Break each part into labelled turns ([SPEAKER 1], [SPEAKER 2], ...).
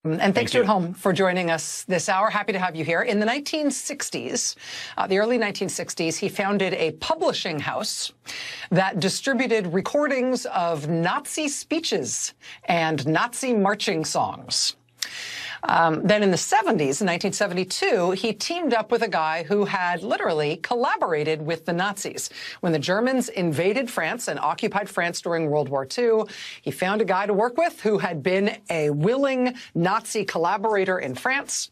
[SPEAKER 1] And thanks to at home for joining us this hour. Happy to have you here. In the 1960s, the early 1960s, he founded a publishing house that distributed recordings of Nazi speeches and Nazi marching songs. Then in the 70s, in 1972, he teamed up with a guy who had literally collaborated with the Nazis. When the Germans invaded France and occupied France during World War II, he found a guy to work with who had been a willing Nazi collaborator in France.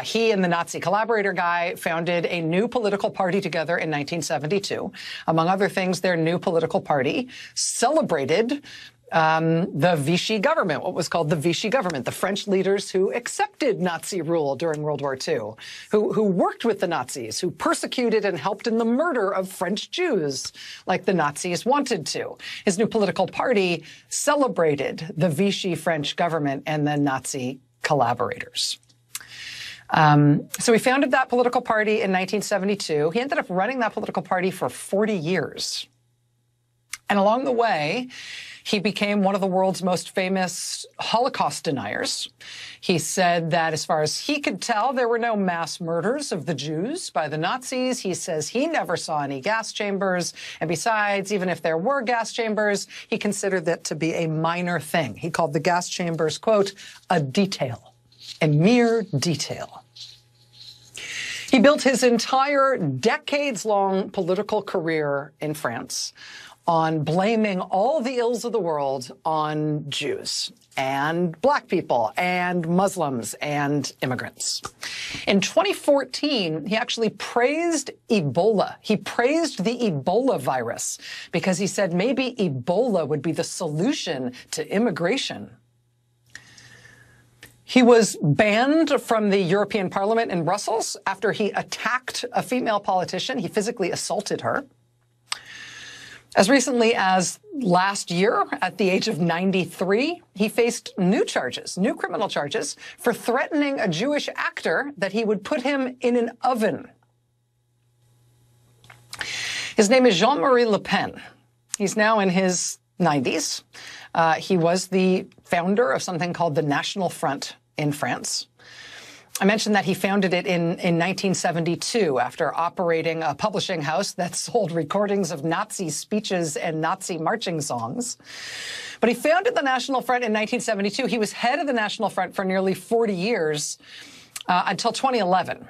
[SPEAKER 1] He and the Nazi collaborator guy founded a new political party together in 1972. Among other things, their new political party celebrated the Vichy government, what was called the Vichy government, the French leaders who accepted Nazi rule during World War II, who worked with the Nazis, who persecuted and helped in the murder of French Jews, like the Nazis wanted to. His new political party celebrated the Vichy French government and the Nazi collaborators. So he founded that political party in 1972. He ended up running that political party for 40 years. And along the way, he became one of the world's most famous Holocaust deniers. He said that as far as he could tell, there were no mass murders of the Jews by the Nazis. He says he never saw any gas chambers. And besides, even if there were gas chambers, he considered that to be a minor thing. He called the gas chambers, quote, a detail, a mere detail. He built his entire decades-long political career in France on blaming all the ills of the world on Jews and black people and Muslims and immigrants. In 2014, he actually praised Ebola. He praised the Ebola virus because he said maybe Ebola would be the solution to immigration. He was banned from the European Parliament in Brussels after he attacked a female politician. He physically assaulted her. As recently as last year, at the age of 93, he faced new criminal charges, for threatening a Jewish actor that he would put him in an oven. His name is Jean-Marie Le Pen. He's now in his 90s. He was the founder of something called the National Front in France. I mentioned that he founded it in 1972 after operating a publishing house that sold recordings of Nazi speeches and Nazi marching songs. But he founded the National Front in 1972. He was head of the National Front for nearly 40 years until 2011.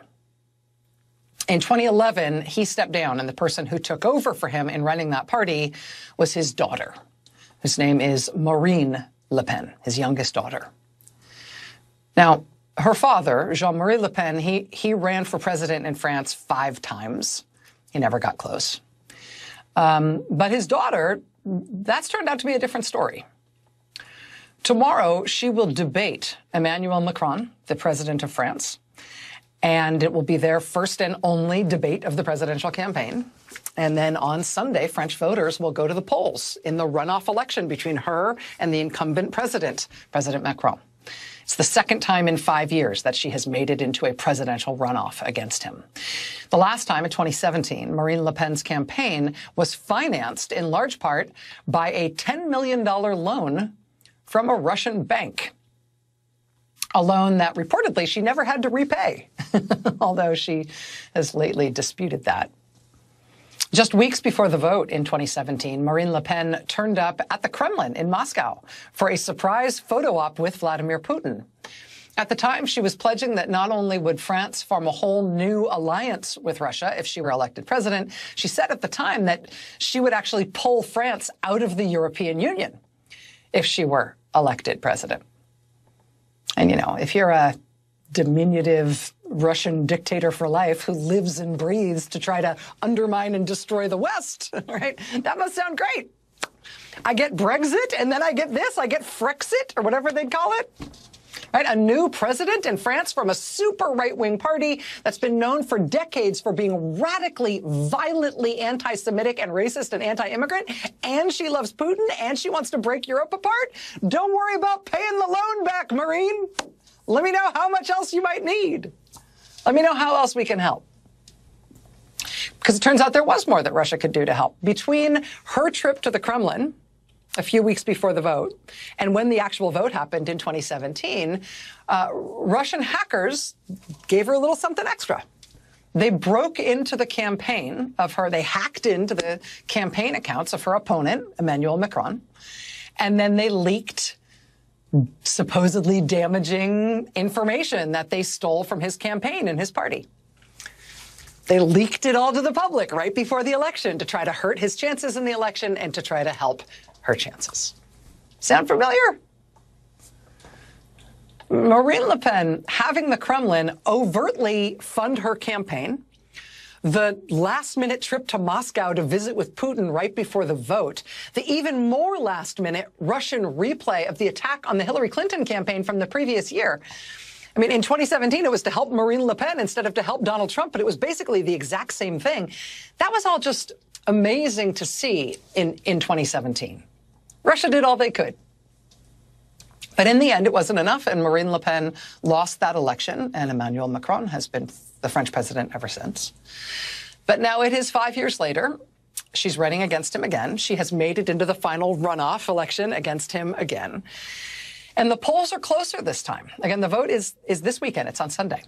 [SPEAKER 1] In 2011, he stepped down, and the person who took over for him in running that party was his daughter, whose name is Marine Le Pen, his youngest daughter. Now, her father, Jean-Marie Le Pen, he ran for president in France 5 times. He never got close. But his daughter, that's turned out to be a different story. Tomorrow, she will debate Emmanuel Macron, the president of France, and it will be their first and only debate of the presidential campaign. And then on Sunday, French voters will go to the polls in the runoff election between her and the incumbent president, President Macron. It's the second time in 5 years that she has made it into a presidential runoff against him. The last time, in 2017, Marine Le Pen's campaign was financed in large part by a $10 million loan from a Russian bank, a loan that reportedly she never had to repay, although she has lately disputed that. Just weeks before the vote in 2017, Marine Le Pen turned up at the Kremlin in Moscow for a surprise photo op with Vladimir Putin. At the time, she was pledging that not only would France form a whole new alliance with Russia if she were elected president, she said at the time that she would actually pull France out of the European Union if she were elected president. And, you know, if you're a diminutive Russian dictator for life who lives and breathes to try to undermine and destroy the West, right? That must sound great. I get Brexit, and then I get this. I get Frexit, or whatever they'd call it. Right? A new president in France from a super right-wing party that's been known for decades for being radically, violently anti-Semitic and racist and anti-immigrant. And she loves Putin, and she wants to break Europe apart. Don't worry about paying the loan back, Marine. Let me know how much else you might need. Let me know how else we can help. Because it turns out there was more that Russia could do to help. Between her trip to the Kremlin a few weeks before the vote, and when the actual vote happened in 2017, Russian hackers gave her a little something extra. They broke into the campaign of her, they hacked into the campaign accounts of her opponent, Emmanuel Macron, and then they leaked supposedly damaging information that they stole from his campaign and his party. They leaked it all to the public right before the election to try to hurt his chances in the election and to try to help her chances. Sound familiar? Marine Le Pen having the Kremlin overtly fund her campaign, the last-minute trip to Moscow to visit with Putin right before the vote, the even more last-minute Russian replay of the attack on the Hillary Clinton campaign from the previous year. I mean, in 2017, it was to help Marine Le Pen instead of to help Donald Trump, but it was basically the exact same thing. That was all just amazing to see in 2017. Russia did all they could. But in the end, it wasn't enough, and Marine Le Pen lost that election, and Emmanuel Macron has been the French president ever since. But now it is 5 years later. She's running against him again. She has made it into the final runoff election against him again. And the polls are closer this time. Again, the vote is this weekend. It's on Sunday.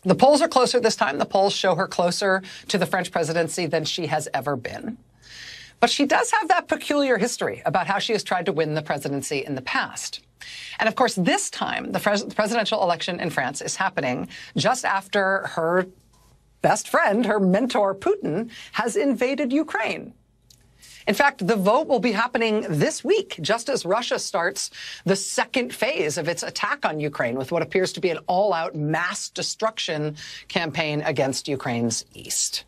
[SPEAKER 1] The polls are closer this time. The polls show her closer to the French presidency than she has ever been. But she does have that peculiar history about how she has tried to win the presidency in the past. And of course, this time, the presidential election in France is happening just after her best friend, her mentor, Putin, has invaded Ukraine. In fact, the vote will be happening this week, just as Russia starts the second phase of its attack on Ukraine with what appears to be an all-out mass destruction campaign against Ukraine's east.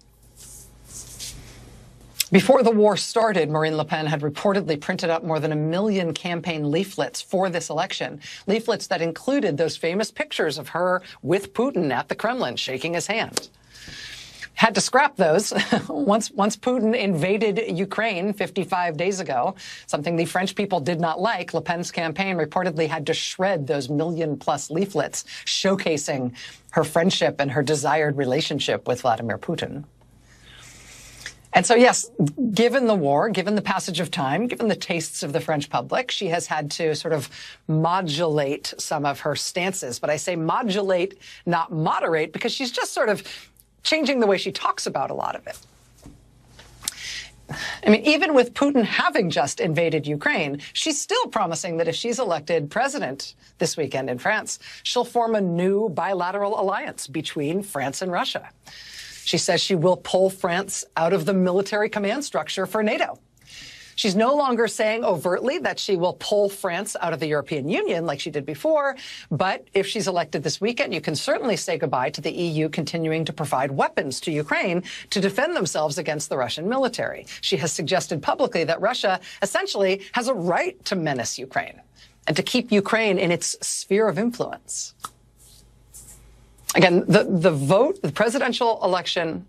[SPEAKER 1] Before the war started, Marine Le Pen had reportedly printed up more than 1 million campaign leaflets for this election, leaflets that included those famous pictures of her with Putin at the Kremlin, shaking his hand. Had to scrap those once Putin invaded Ukraine 55 days ago, something the French people did not like. Le Pen's campaign reportedly had to shred those 1 million-plus leaflets showcasing her friendship and her desired relationship with Vladimir Putin. And so, yes, given the war, given the passage of time, given the tastes of the French public, she has had to sort of modulate some of her stances. But I say modulate, not moderate, because she's just sort of changing the way she talks about a lot of it. I mean, even with Putin having just invaded Ukraine, she's still promising that if she's elected president this weekend in France, she'll form a new bilateral alliance between France and Russia. She says she will pull France out of the military command structure for NATO. She's no longer saying overtly that she will pull France out of the European Union like she did before. But if she's elected this weekend, you can certainly say goodbye to the EU continuing to provide weapons to Ukraine to defend themselves against the Russian military. She has suggested publicly that Russia essentially has a right to menace Ukraine and to keep Ukraine in its sphere of influence. Again, the vote, the presidential election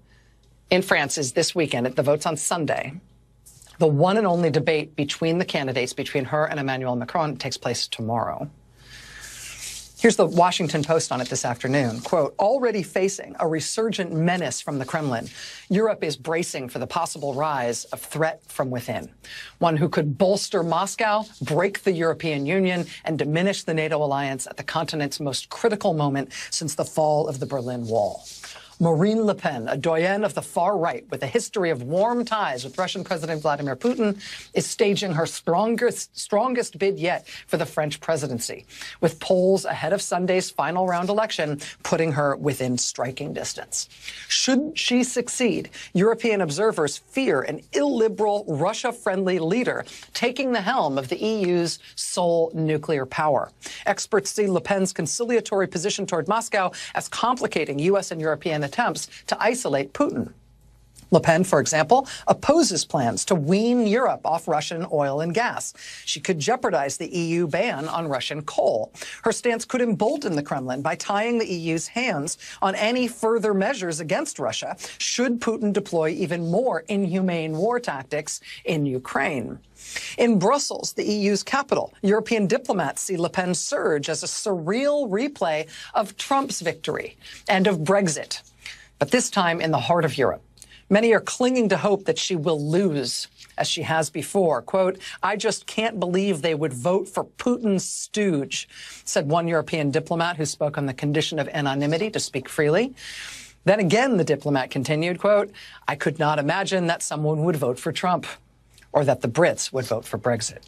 [SPEAKER 1] in France is this weekend. The vote's on Sunday. The one and only debate between the candidates, between her and Emmanuel Macron, takes place tomorrow. Here's the Washington Post on it this afternoon. Quote, already facing a resurgent menace from the Kremlin, Europe is bracing for the possible rise of threat from within. One who could bolster Moscow, break the European Union, and diminish the NATO alliance at the continent's most critical moment since the fall of the Berlin Wall. Marine Le Pen, a doyen of the far right with a history of warm ties with Russian President Vladimir Putin, is staging her strongest bid yet for the French presidency, with polls ahead of Sunday's final round election putting her within striking distance. Should she succeed, European observers fear an illiberal, Russia-friendly leader taking the helm of the EU's sole nuclear power. Experts see Le Pen's conciliatory position toward Moscow as complicating U.S. and European attempts to isolate Putin. Le Pen, for example, opposes plans to wean Europe off Russian oil and gas. She could jeopardize the EU ban on Russian coal. Her stance could embolden the Kremlin by tying the EU's hands on any further measures against Russia should Putin deploy even more inhumane war tactics in Ukraine. In Brussels, the EU's capital, European diplomats see Le Pen surge as a surreal replay of Trump's victory and of Brexit. But this time in the heart of Europe. Many are clinging to hope that she will lose, as she has before. Quote, "I just can't believe they would vote for Putin's stooge," said one European diplomat who spoke on the condition of anonymity to speak freely. Then again, the diplomat continued, quote, "I could not imagine that someone would vote for Trump or that the Brits would vote for Brexit."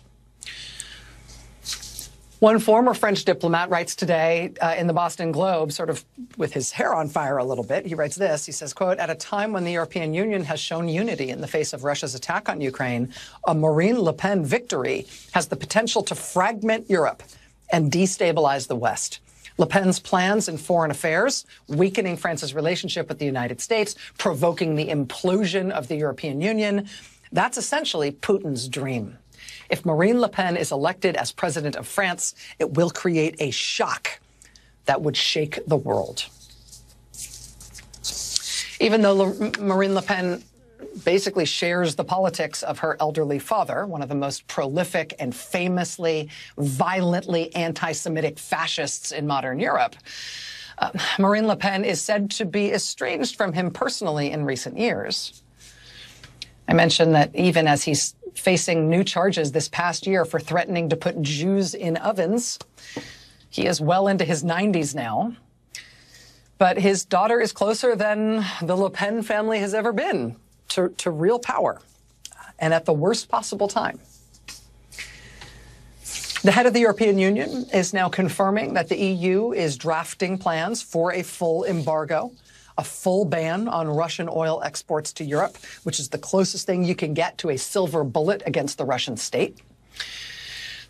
[SPEAKER 1] One former French diplomat writes today in the Boston Globe, sort of with his hair on fire a little bit. He writes this. He says, quote, "At a time when the European Union has shown unity in the face of Russia's attack on Ukraine, a Marine Le Pen victory has the potential to fragment Europe and destabilize the West. Le Pen's plans in foreign affairs, weakening France's relationship with the United States, provoking the implosion of the European Union, that's essentially Putin's dream. If Marine Le Pen is elected as president of France, it will create a shock that would shake the world." Even though Marine Le Pen basically shares the politics of her elderly father, one of the most prolific and famously violently anti-Semitic fascists in modern Europe, Marine Le Pen is said to be estranged from him personally in recent years. I mentioned that even as he's facing new charges this past year for threatening to put Jews in ovens, he is well into his 90s now. But his daughter is closer than the Le Pen family has ever been to real power, and at the worst possible time. The head of the European Union is now confirming that the EU is drafting plans for a full embargo, a full ban on Russian oil exports to Europe, which is the closest thing you can get to a silver bullet against the Russian state.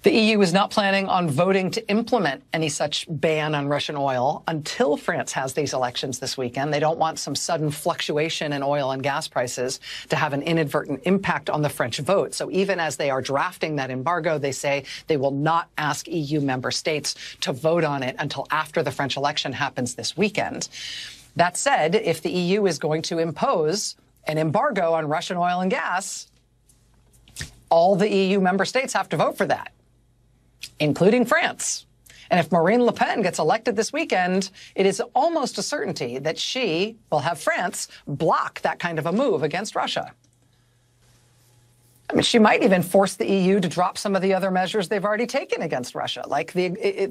[SPEAKER 1] The EU is not planning on voting to implement any such ban on Russian oil until France has these elections this weekend. They don't want some sudden fluctuation in oil and gas prices to have an inadvertent impact on the French vote. So even as they are drafting that embargo, they say they will not ask EU member states to vote on it until after the French election happens this weekend. That said, if the EU is going to impose an embargo on Russian oil and gas, all the EU member states have to vote for that, including France. And if Marine Le Pen gets elected this weekend, it is almost a certainty that she will have France block that kind of a move against Russia. I mean, she might even force the EU to drop some of the other measures they've already taken against Russia, like the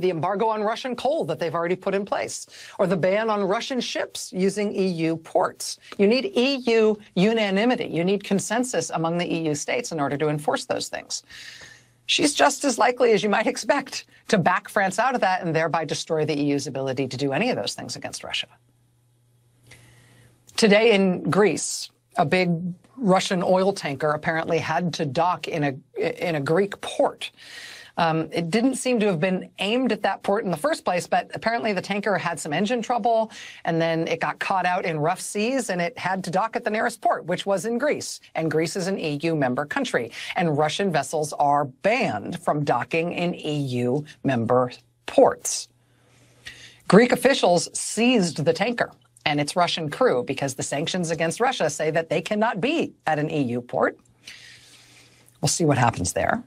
[SPEAKER 1] embargo on Russian coal that they've already put in place, or the ban on Russian ships using EU ports. You need EU unanimity. You need consensus among the EU states in order to enforce those things. She's just as likely as you might expect to back France out of that and thereby destroy the EU's ability to do any of those things against Russia. Today in Greece, a big Russian oil tanker apparently had to dock in a Greek port. It didn't seem to have been aimed at that port in the first place, but apparently the tanker had some engine trouble, and then it got caught out in rough seas, and it had to dock at the nearest port, which was in Greece. And Greece is an EU member country, and Russian vessels are banned from docking in EU member ports. Greek officials seized the tanker and its Russian crew because the sanctions against Russia say that they cannot be at an EU port. We'll see what happens there.